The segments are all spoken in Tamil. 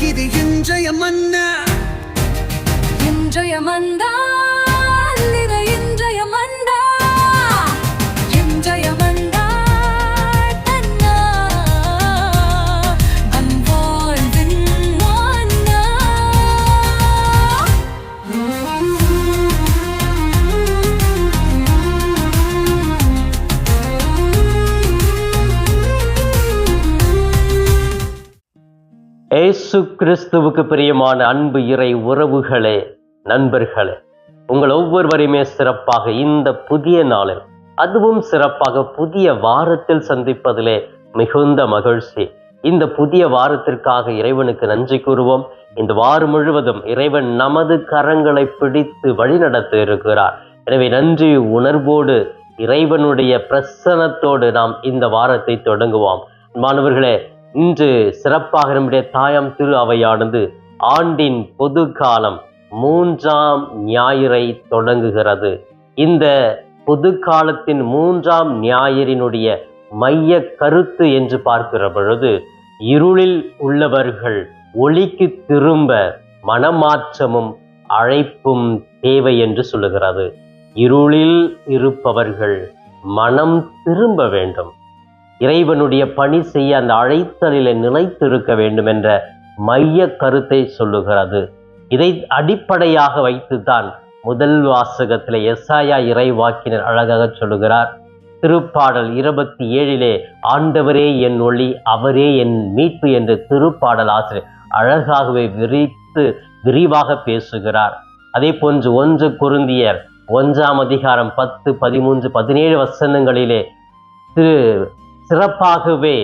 இது இன்றைய மன்னா, இன்றைய மந்தா இது இன்றைய மந்தா, இன்றைய மந்தா தன்னா அன்பாழ்வின் மன்னா. இயேசு கிறிஸ்துவுக்கு பிரியமான அன்பு இறை உறவுகளே, நண்பர்களே, உங்கள் ஒவ்வொருவரையுமே சிறப்பாக இந்த புதிய நாளில், அதுவும் சிறப்பாக புதிய வாரத்தில் சந்திப்பதிலே மிகுந்த மகிழ்ச்சி. இந்த புதிய வாரத்திற்காக இறைவனுக்கு நன்றி கூறுவோம். இந்த வாரம் முழுவதும் இறைவன் நமது கரங்களை பிடித்து வழிநடத்த இருக்கிறார். எனவே நன்றி உணர்வோடு இறைவனுடைய பிரசன்னத்தோடு நாம் இந்த வாரத்தை தொடங்குவோம். மாணவர்களே, இன்று சிறப்பாக நம்முடைய தாயாம் திரு அவையானது ஆண்டின் பொது காலம் 3ஆம் ஞாயிறை தொடங்குகிறது. இந்த பொது காலத்தின் 3ஆம் ஞாயிறினுடைய மைய கருத்து என்று பார்க்கிற பொழுது, இருளில் உள்ளவர்கள் ஒளிக்கு திரும்ப மனமாற்றமும் அழைப்பும் தேவை என்று சொல்லுகிறது. இருளில் இருப்பவர்கள் மனம் திரும்ப வேண்டும், இறைவனுடைய பணி செய்ய அந்த அழைத்தலில் நிலைத்திருக்க வேண்டும் என்ற மைய கருத்தை சொல்லுகிறது. இதை அடிப்படையாக வைத்துத்தான் முதல் வாசகத்தில் எசாயா இறைவாக்கினர் அழகாக சொல்லுகிறார். திருப்பாடல் 27 ஆண்டவரே என் ஒளி, அவரே என் மீட்பு என்று திருப்பாடல் ஆசிரியர் அழகாகவே விரிவாக பேசுகிறார். அதே போன்று 1 கொரிந்தியர் 1ஆம் அதிகாரம் 10, 13, 17 வசனங்களிலே சிறப்பாகவே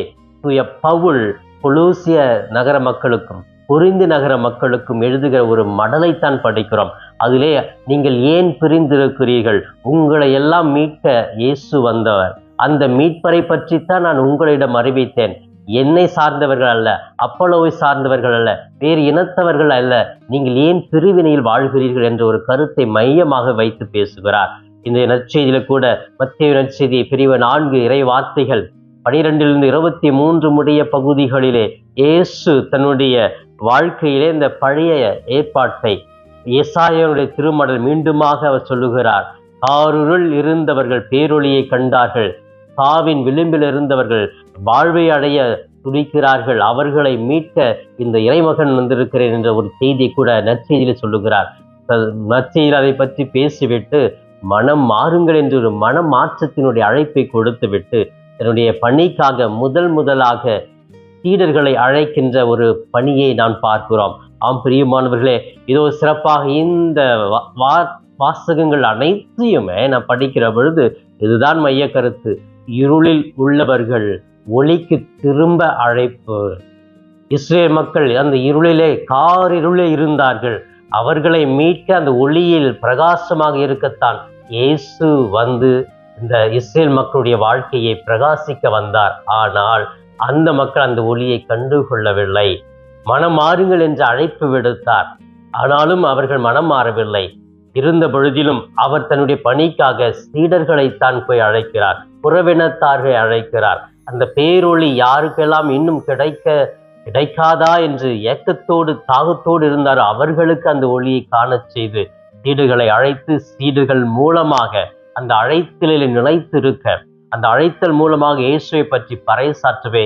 தூய பவுல் கொலோசிய நகர மக்களுக்கும் கொரிந்து நகர மக்களுக்கும் எழுதுகிற ஒரு மடலைத்தான் படிக்கிறோம். அதிலே நீங்கள் ஏன் பிரிந்திருக்கிறீர்கள், உங்களை எல்லாம் மீட்க இயேசு வந்தவர், அந்த மீட்பரை பற்றித்தான் நான் உங்களிடம் அறிவித்தேன். என்னை சார்ந்தவர்கள் அல்ல, அப்போலோவை சார்ந்தவர்கள் அல்ல, வேறு இனத்தவர்கள் அல்ல, நீங்கள் ஏன் பிரிவினையில் வாழ்கிறீர்கள் என்ற ஒரு கருத்தை மையமாக வைத்து பேசுகிறார். இந்த நற்செய்தியில கூட மத்தேயு நற்செய்தி பிரிவு 4 இறை வார்த்தைகள் 12 - 23 முடிய பகுதிகளிலே இயேசு தன்னுடைய வாழ்க்கையிலே இந்த பழைய ஏற்பாட்டை எசாயாவுடைய திருமடல் மீண்டுமாக அவர் சொல்லுகிறார். காரிருள் இருந்தவர்கள் பேரொளியை கண்டார்கள், சாவின் விளிம்பில் இருந்தவர்கள் வாழ்வை அடைய துடிக்கிறார்கள், அவர்களை மீட்க இந்த இறைமகன் வந்திருக்கிறேன் என்ற ஒரு செய்தி கூட நற்செய்தியிலே சொல்லுகிறார். நற்செய்தியில் அதை பற்றி பேசிவிட்டு மனம் மாறுங்கள் என்று ஒரு மன மாற்றத்தினுடைய அழைப்பை கொடுத்து விட்டு தன்னுடைய பணிக்காக முதலாக சீடர்களை அழைக்கின்ற ஒரு பணியை நான் பார்க்கிறோம். ஆம் பிரியமானவர்களே, இதோ சிறப்பாக இந்த வாசகங்கள் அனைத்தையுமே நான் படிக்கிற பொழுது இதுதான் மைய கருத்து. இருளில் உள்ளவர்கள் ஒளிக்கு திரும்ப அழைப்பு. இஸ்ரேல் மக்கள் அந்த இருளிலே காரிருளே இருந்தார்கள், அவர்களை மீட்க அந்த ஒளியில் பிரகாசமாக இருக்கத்தான் இயேசு வந்து இந்த இஸ்ரேல் மக்களுடைய வாழ்க்கையை பிரகாசிக்க வந்தார். ஆனால் அந்த மக்கள் அந்த ஒளியை கண்டுகொள்ளவில்லை. மனம் மாறுங்கள் என்று அழைப்பு விடுத்தார், ஆனாலும் அவர்கள் மனம் மாறவில்லை. இருந்த பொழுதிலும் அவர் தன்னுடைய பணிக்காக சீடர்களைத்தான் போய் அழைக்கிறார், புறவினத்தார்களை அழைக்கிறார். அந்த பேரொளி யாருக்கெல்லாம் இன்னும் கிடைக்காதா என்று ஏக்கத்தோடு தாகத்தோடு இருந்தாரோ அவர்களுக்கு அந்த ஒளியை காண செய்து சீடர்களை அழைத்து, சீடர்கள் மூலமாக அந்த அழைத்தலில் நிலைத்திருக்க, அந்த அழைத்தல் மூலமாக இயேசுவை பற்றி பறைசாற்றவே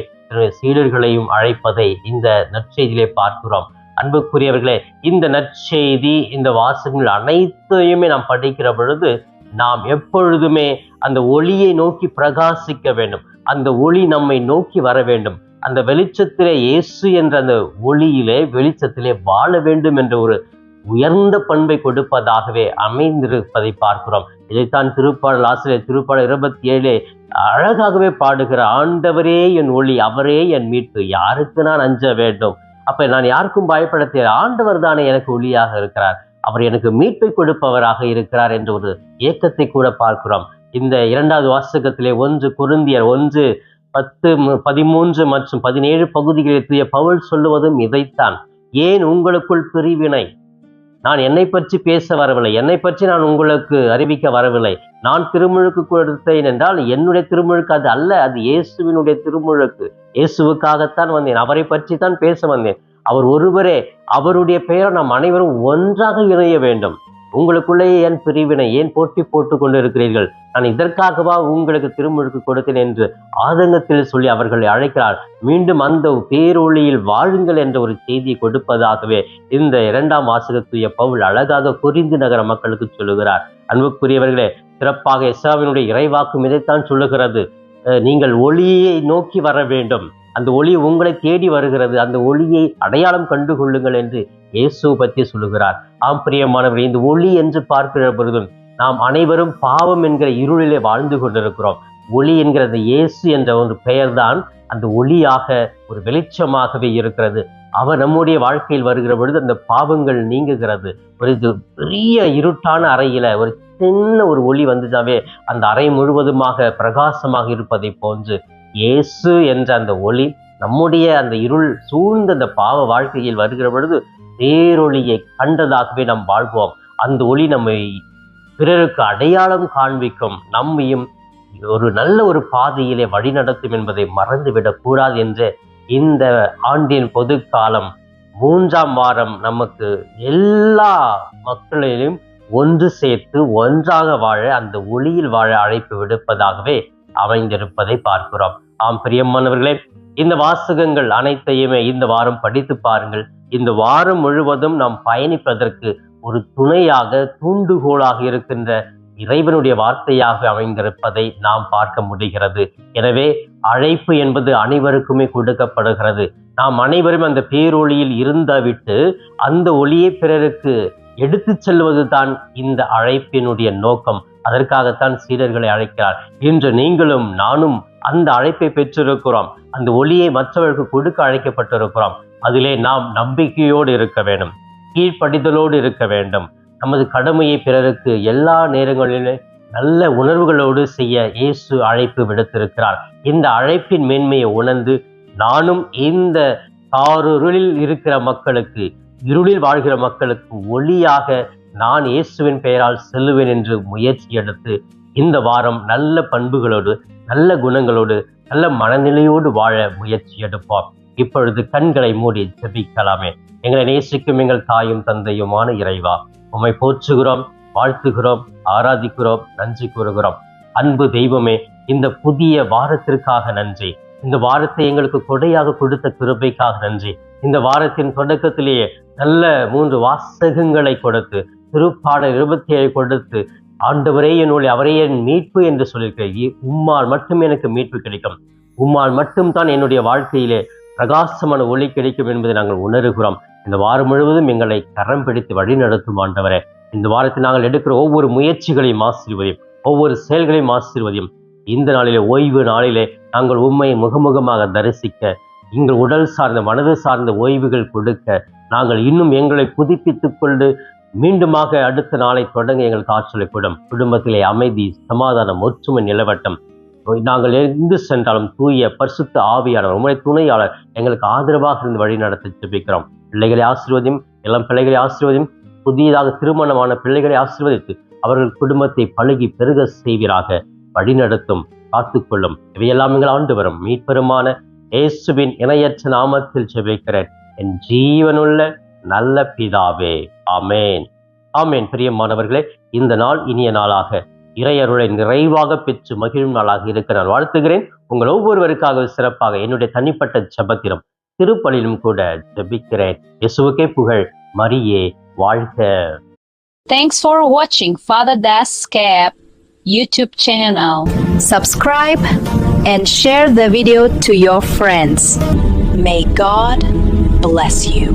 சீடர்களையும் அழைப்பதை இந்த நற்செய்தியிலே பார்க்கிறோம். அன்புக்குரியவர்களே, இந்த நற்செய்தி, இந்த வாசகங்கள் அனைத்தையுமே நாம் படிக்கிற பொழுது நாம் எப்பொழுதுமே அந்த ஒளியை நோக்கி பிரகாசிக்க வேண்டும், அந்த ஒளி நம்மை நோக்கி வர வேண்டும், அந்த வெளிச்சத்திலே இயேசு என்ற அந்த ஒளியிலே வெளிச்சத்திலே வாழ வேண்டும் என்ற ஒரு உயர்ந்த பண்பை கொடுப்பதாகவே அமைந்திருப்பதை பார்க்கிறோம். இதைத்தான் திருப்பாடல் ஆசிரியர் திருப்பாடல் 27 அழகாகவே பாடுகிற, ஆண்டவரே என் ஒளி, அவரே என் மீட்பு, யாருக்கு நான் அஞ்ச வேண்டும்? அப்ப நான் யாருக்கும் பயப்பட தேவை, ஆண்டவர் தானே எனக்கு ஒளியாக இருக்கிறார், அவர் எனக்கு மீட்பை கொடுப்பவராக இருக்கிறார் என்ற ஒரு ஏக்கத்தை கூட பார்க்கிறோம். இந்த 2வது வாசகத்திலே 1 கொரிந்தியர் 1, 10, 13 மற்றும் 17 பகுதிகளில் தூய பவுல் சொல்லுவதும் இதைத்தான். ஏன் உங்களுக்குள் பிரிவினை? நான் என்னை பற்றி பேச வரவில்லை, என்னை பற்றி நான் உங்களுக்கு அறிவிக்க வரவில்லை. நான் திருமுழுக்கு கொடுத்தேன் என்றால் என்னுடைய திருமுழுக்கு அது அல்ல, அது இயேசுவினுடைய திருமுழுக்கு. இயேசுவுக்காகத்தான் வந்தேன், அவரை பற்றி தான் பேச வந்தேன். அவர் ஒருவரே, அவருடைய பெயரை நாம் அனைவரும் ஒன்றாக இணைய வேண்டும். உங்களுக்குள்ளேயே ஏன் பிரிவினை, ஏன் போட்டி போட்டுக் கொண்டு இருக்கிறீர்கள்? நான் இதற்காகவா உங்களுக்கு திருமுழுக்கு கொடுத்தேன் என்று ஆதங்கத்தில் சொல்லி அவர்களை அழைக்கிறார். மீண்டும் அந்த பேரொளியில் வாழுங்கள் என்ற ஒரு செய்தியை கொடுப்பதாகவே இந்த 2ஆம் வாசகத்துய பவுல் அழகாக கொரிந்து நகர மக்களுக்கு சொல்லுகிறார். அன்புக்குரியவர்களே, சிறப்பாக எசாவினுடைய இறைவாக்கும் இதைத்தான் சொல்லுகிறது. நீங்கள் ஒளியை நோக்கி வர வேண்டும், அந்த ஒளி உங்களை தேடி வருகிறது, அந்த ஒளியை அடையாளம் கண்டு கொள்ளுங்கள் என்று இயேசு பற்றி சொல்லுகிறார். ஆம் பிரியமானவர்களே, இந்த ஒளி என்று பார்க்கிற பொழுதும் நாம் அனைவரும் பாவம் என்கிற இருளிலே வாழ்ந்து கொண்டிருக்கிறோம். ஒளி என்கிறது இயேசு என்ற ஒரு பெயர்தான் அந்த ஒளியாக ஒரு வெளிச்சமாகவே இருக்கிறது. அவர் நம்முடைய வாழ்க்கையில் வருகிற பொழுது அந்த பாவங்கள் நீங்குகிறது. ஒரு பெரிய இருட்டான அறையில ஒரு சின்ன ஒரு ஒளி வந்துட்டாவே அந்த அறை முழுவதுமாக பிரகாசமாக இருப்பதை போன்று இயேசு என்ற அந்த ஒளி நம்முடைய அந்த இருள் சூழ்ந்த அந்த பாவ வாழ்க்கையில் வருகிற பொழுது பேரொளியை கண்டதாகவே நாம் வாழ்வோம். அந்த ஒளி நம்மை பிறருக்கு அடையாளம் காண்பிக்கும், நம்மையும் ஒரு நல்ல ஒரு பாதையிலே வழிநடத்தும் என்பதை மறந்துவிடக் கூடாது என்ற இந்த ஆண்டின் பொது காலம் 3ஆம் வாரம் நமக்கு எல்லா மக்களையும் ஒன்று சேர்த்து ஒன்றாக வாழ, அந்த ஒளியில் வாழ அழைப்பு விடுப்பதாகவே அமைந்திருப்பதை பார்க்கிறோம். ஆம் பிரியமானவர்களே, இந்த வாசகங்கள் அனைத்தையுமே இந்த வாரம் படித்து பாருங்கள். இந்த வாரம் முழுவதும் நாம் பயணிப்பதற்கு ஒரு துணையாக, தூண்டுகோலாக இருக்கின்ற இறைவனுடைய வார்த்தையாக அமைந்திருப்பதை நாம் பார்க்க முடிகிறது. எனவே அழைப்பு என்பது அனைவருக்குமே கொடுக்கப்படுகிறது. நாம் அனைவரும் அந்த பேரொளியில் இருந்துவிட்டு அந்த ஒளியை பிறருக்கு எடுத்து செல்வது தான் இந்த அழைப்பினுடைய நோக்கம். அதற்காகத்தான் சீடர்களை அழைக்கிறார். இன்று நீங்களும் நானும் அந்த அழைப்பை பெற்றிருக்கிறோம். அந்த ஒளியை மற்றவர்களுக்கு கொடுக்க அழைக்கப்பட்டிருக்கிறோம். அதிலே நாம் நம்பிக்கையோடு இருக்க வேண்டும், கீழ்ப்படிதலோடு இருக்க வேண்டும். நமது கடமையை பிறருக்கு எல்லா நேரங்களிலும் நல்ல உணர்வுகளோடு செய்ய இயேசு அழைப்பு விடுத்திருக்கிறார். இந்த அழைப்பின் மேன்மையை உணர்ந்து நானும் இந்த காரிருளில் இருக்கிற மக்களுக்கு, இருளில் வாழ்கிற மக்களுக்கு ஒளியாக நான் இயேசுவின் பெயரால் செல்லுவேன் என்று முயற்சி எடுத்து இந்த வாரம் நல்ல பண்புகளோடு, நல்ல குணங்களோடு, நல்ல மனநிலையோடு வாழ முயற்சி எடுப்போம். இப்பொழுது கண்களை மூடி ஜெபிக்கலாமே. எங்களை நேசிக்கும் எங்கள் தாயும் தந்தையுமான இறைவா, உம்மை போற்றுகிறோம், வாழ்த்துகிறோம், ஆராதிக்கிறோம், நன்றி கூறுகிறோம். அன்பு தெய்வமே, இந்த புதிய வாரத்திற்காக நன்றி. இந்த வாரத்தை எங்களுக்கு கொடையாக கொடுத்த கிருபைக்காக நன்றி. இந்த வாரத்தின் தொடக்கத்திலேயே நல்ல 3 வாசகங்களை கொடுத்து, திருப்பாடல் 27 கொடுத்து, ஆண்டவரே என் ஒளி, அவரே என் மீட்பு என்று சொல்லியிருக்கிறேன். உம்மால் மட்டும் எனக்கு மீட்பு கிடைக்கும், உம்மால் மட்டும்தான் என்னுடைய வாழ்க்கையிலே பிரகாசமான ஒளி கிடைக்கும் என்பதை நாங்கள் உணர்கிறோம். இந்த வாரம் முழுவதும் எங்களை கரம் பிடித்து வழி நடத்தும் ஆண்டவரே. இந்த வாரத்தில் நாங்கள் எடுக்கிற ஒவ்வொரு முயற்சிகளையும் ஆசீர்வதியும், ஒவ்வொரு செயல்களையும் ஆசீர்வதியும். இந்த நாளிலே, ஓய்வு நாளிலே நாங்கள் உம்மை முகமுகமாக தரிசிக்க, எங்கள் உடல் சார்ந்த, மனது சார்ந்த ஓய்வுகள் கொடுக்க, நாங்கள் இன்னும் எங்களை புதுப்பித்துக் கொண்டு மீண்டுமாக அடுத்த நாளை தொடங்க எங்களுக்கு ஆற்றலை கொடும். குடும்பத்திலே அமைதி, சமாதானம், ஒற்றுமை நிலவட்டம். நாங்கள் எங்கு சென்றாலும் தூய பரிசுத்த ஆவியானவர், உம்முடைய துணையாளர் எங்களுக்கு ஆதரவாக இருந்து வழி நடத்த ஜெபிக்கிறோம். பிள்ளைகளை ஆசீர்வதியும், இளம் பிள்ளைகளை ஆசீர்வதியும், புதியதாக திருமணமான பிள்ளைகளை ஆசீர்வதித்து அவர்கள் குடும்பத்தை பழகி பெருக செய்வீராக. வழிநடத்தும், காத்துக்கொள்ளும். இவையெல்லாம் எங்கள் ஆண்டவரும் மீட்பெருமான இயேசுவின் இணையற்ற நாமத்தில் ஜெபிக்கிறேன் என் ஜீவனுள்ள நல்ல பிதாவே. ஆமேன், ஆமேன். பிரியமானவர்களே, இந்த நாள் இனிய நாளாக, இறையருளை நிறைவாக பெற்று மகிழும் நாளாக இருக்க நான் வாழ்த்துகிறேன். உங்கள் ஒவ்வொருவருக்காக சிறப்பாக என்னுடைய தனிப்பட்ட ஜெபத்திலும் திருப்பலிலும் கூட ஜெபிக்கிறேன். இயேசுவுக்கே புகழ், மரியே வாழ்க. Thanks for watching Father Das Cap YouTube channel. Subscribe and share the video to your friends. May God bless you.